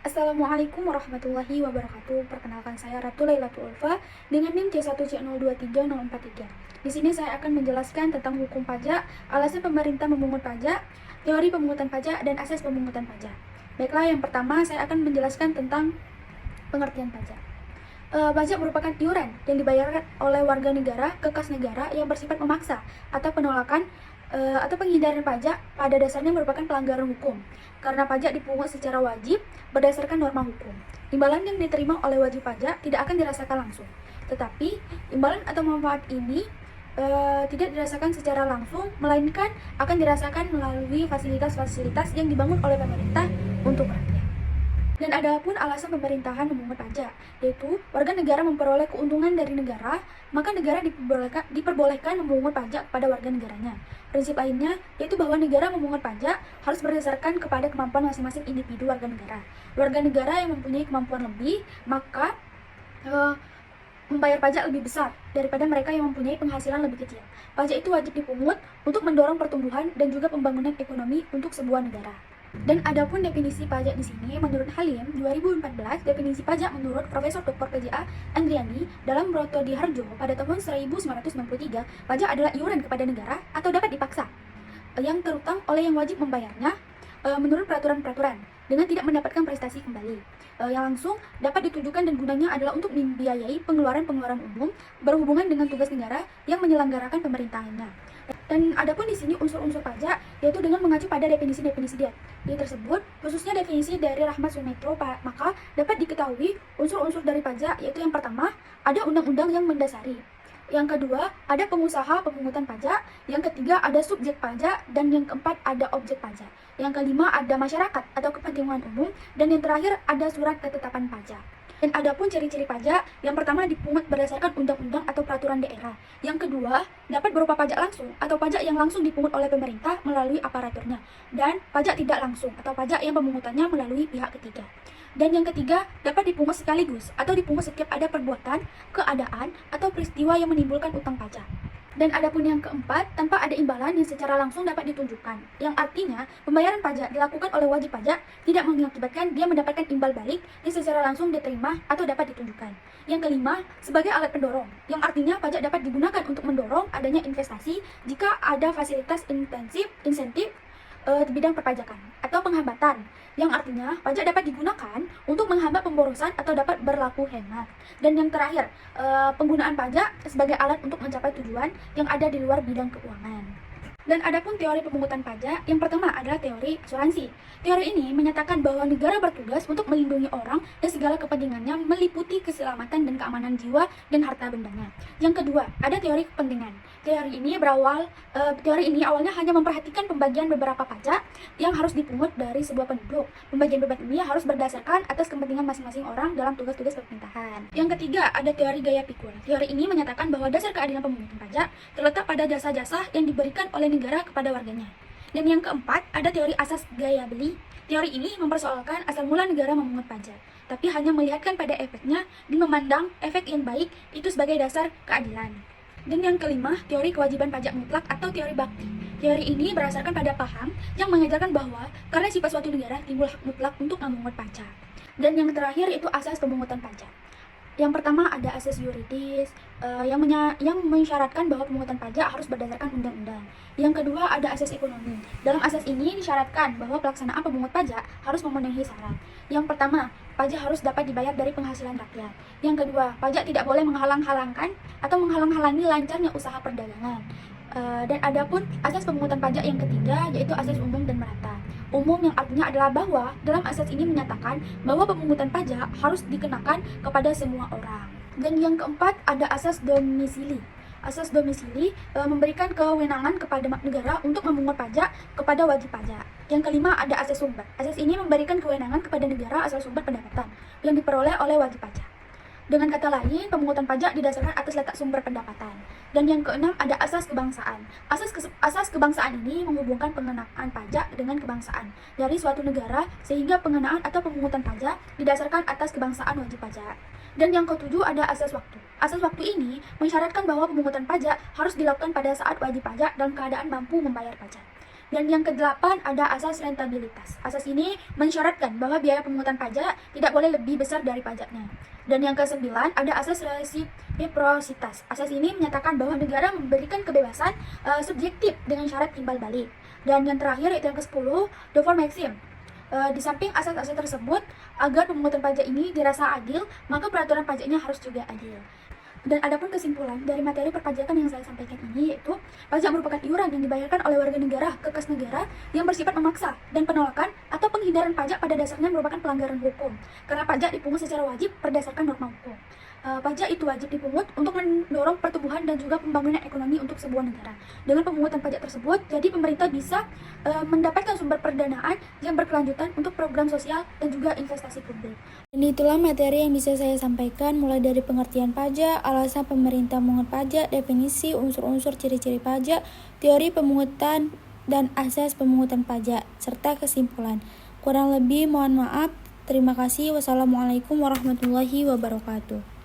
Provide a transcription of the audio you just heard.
Assalamualaikum warahmatullahi wabarakatuh. Perkenalkan saya Ratu Lailatul Ulfa dengan NIM C1C023043. Di sini saya akan menjelaskan tentang hukum pajak, alasan pemerintah memungut pajak, teori pemungutan pajak, dan asas pemungutan pajak. Baiklah, yang pertama saya akan menjelaskan tentang pengertian pajak. Pajak merupakan iuran yang dibayarkan oleh warga negara ke kas negara yang bersifat memaksa atau penolakan atau penghindaran pajak pada dasarnya merupakan pelanggaran hukum karena pajak dipungut secara wajib berdasarkan norma hukum. Imbalan yang diterima oleh wajib pajak tidak akan dirasakan langsung, tetapi imbalan atau manfaat ini tidak dirasakan secara langsung, melainkan akan dirasakan melalui fasilitas-fasilitas yang dibangun oleh pemerintah untuk rakyat. Dan ada pun alasan pemerintahan memungut pajak, yaitu warga negara memperoleh keuntungan dari negara, maka negara diperbolehkan memungut pajak kepada warga negaranya. Prinsip lainnya yaitu bahwa negara memungut pajak harus berdasarkan kepada kemampuan masing-masing individu warga negara. Warga negara yang mempunyai kemampuan lebih, maka membayar pajak lebih besar daripada mereka yang mempunyai penghasilan lebih kecil. Pajak itu wajib dipungut untuk mendorong pertumbuhan dan juga pembangunan ekonomi untuk sebuah negara. Dan adapun definisi pajak di sini, menurut Halim 2014, definisi pajak menurut Profesor Dr. PJA Andriani dalam Brotodiharjo pada tahun 1993, pajak adalah iuran kepada negara atau dapat dipaksa yang terutang oleh yang wajib membayarnya menurut peraturan-peraturan dengan tidak mendapatkan prestasi kembali. Yang langsung dapat ditujukan dan gunanya adalah untuk membiayai pengeluaran-pengeluaran umum berhubungan dengan tugas negara yang menyelenggarakan pemerintahannya. Dan adapun di sini unsur-unsur pajak yaitu dengan mengacu pada definisi-definisi dia tersebut, khususnya definisi dari Rahmat Sumetro, maka dapat diketahui unsur-unsur dari pajak yaitu yang pertama, ada undang-undang yang mendasari. Yang kedua, ada pengusaha pemungutan pajak. Yang ketiga, ada subjek pajak. Dan yang keempat, ada objek pajak. Yang kelima, ada masyarakat atau kepentingan umum. Dan yang terakhir, ada surat ketetapan pajak. Dan ada pun ciri-ciri pajak. Yang pertama, dipungut berdasarkan undang-undang atau peraturan daerah. Yang kedua, dapat berupa pajak langsung atau pajak yang langsung dipungut oleh pemerintah melalui aparaturnya. Dan pajak tidak langsung atau pajak yang pemungutannya melalui pihak ketiga. Dan yang ketiga, dapat dipungut sekaligus atau dipungut setiap ada perbuatan, keadaan, atau peristiwa yang menimbulkan utang pajak. Dan adapun yang keempat, tanpa ada imbalan yang secara langsung dapat ditunjukkan, yang artinya pembayaran pajak dilakukan oleh wajib pajak tidak mengakibatkan dia mendapatkan imbal balik yang secara langsung diterima atau dapat ditunjukkan. Yang kelima, sebagai alat pendorong, yang artinya pajak dapat digunakan untuk mendorong adanya investasi jika ada fasilitas insentif di bidang perpajakan atau penghambatan, yang artinya pajak dapat digunakan untuk menghambat pemborosan atau dapat berlaku hemat. Dan yang terakhir, penggunaan pajak sebagai alat untuk mencapai tujuan yang ada di luar bidang keuangan. Dan adapun teori pemungutan pajak, yang pertama adalah teori asuransi. Teori ini menyatakan bahwa negara bertugas untuk melindungi orang dan segala kepentingannya meliputi keselamatan dan keamanan jiwa dan harta bendanya. Yang kedua, ada teori kepentingan. Teori ini awalnya hanya memperhatikan pembagian beberapa pajak yang harus dipungut dari sebuah penduduk. Pembagian beban ini harus berdasarkan atas kepentingan masing-masing orang dalam tugas-tugas pemerintahan. Yang ketiga, ada teori gaya pikul. Teori ini menyatakan bahwa dasar keadilan pemungutan pajak terletak pada jasa-jasa yang diberikan oleh negara kepada warganya. Dan yang keempat, ada teori asas gaya beli. Teori ini mempersoalkan asal mula negara memungut pajak, tapi hanya melihatkan pada efeknya dan memandang efek yang baik itu sebagai dasar keadilan. Dan yang kelima, teori kewajiban pajak mutlak atau teori bakti. Teori ini berdasarkan pada paham yang mengajarkan bahwa karena sifat suatu negara timbul hak mutlak untuk memungut pajak. Dan yang terakhir itu asas pemungutan pajak. Yang pertama ada asas yuridis yang mensyaratkan bahwa pemungutan pajak harus berdasarkan undang-undang. Yang kedua ada asas ekonomi. Dalam asas ini disyaratkan bahwa pelaksanaan pemungut pajak harus memenuhi syarat. Yang pertama, pajak harus dapat dibayar dari penghasilan rakyat. Yang kedua, pajak tidak boleh menghalang-halangkan atau menghalang-halangi lancarnya usaha perdagangan. Dan ada pun asas pemungutan pajak yang ketiga yaitu asas umum dan merata. Umum yang artinya adalah bahwa dalam asas ini menyatakan bahwa pemungutan pajak harus dikenakan kepada semua orang. Dan yang keempat ada asas domisili. Asas domisili memberikan kewenangan kepada negara untuk memungut pajak kepada wajib pajak. Yang kelima ada asas sumber. Asas ini memberikan kewenangan kepada negara asal sumber pendapatan yang diperoleh oleh wajib pajak. Dengan kata lain, pemungutan pajak didasarkan atas letak sumber pendapatan. Dan yang keenam ada asas kebangsaan. Asas kebangsaan ini menghubungkan pengenaan pajak dengan kebangsaan dari suatu negara sehingga pengenaan atau pemungutan pajak didasarkan atas kebangsaan wajib pajak. Dan yang ketujuh ada asas waktu. Asas waktu ini mensyaratkan bahwa pemungutan pajak harus dilakukan pada saat wajib pajak dalam keadaan mampu membayar pajak. Dan yang kedelapan ada asas rentabilitas. Asas ini mensyaratkan bahwa biaya pemungutan pajak tidak boleh lebih besar dari pajaknya. Dan yang kesembilan ada asas resiprositas. Asas ini menyatakan bahwa negara memberikan kebebasan subjektif dengan syarat timbal balik. Dan yang terakhir yaitu yang ke-10, default maxim. Di samping asas-asas tersebut, agar pemungutan pajak ini dirasa adil, maka peraturan pajaknya harus juga adil. Dan adapun kesimpulan dari materi perpajakan yang saya sampaikan ini yaitu pajak merupakan iuran yang dibayarkan oleh warga negara ke kas negara yang bersifat memaksa, dan penolakan atau penghindaran pajak pada dasarnya merupakan pelanggaran hukum karena pajak dipungut secara wajib berdasarkan norma hukum. Pajak itu wajib dipungut untuk mendorong pertumbuhan dan juga pembangunan ekonomi untuk sebuah negara. Dengan pemungutan pajak tersebut, jadi pemerintah bisa mendapatkan sumber pendanaan yang berkelanjutan untuk program sosial dan juga investasi publik. Dan itulah materi yang bisa saya sampaikan, mulai dari pengertian pajak, alasan pemerintah memungut pajak, definisi, unsur-unsur ciri-ciri pajak, teori pemungutan, dan asas pemungutan pajak, serta kesimpulan. Kurang lebih mohon maaf. Terima kasih. Wassalamualaikum warahmatullahi wabarakatuh.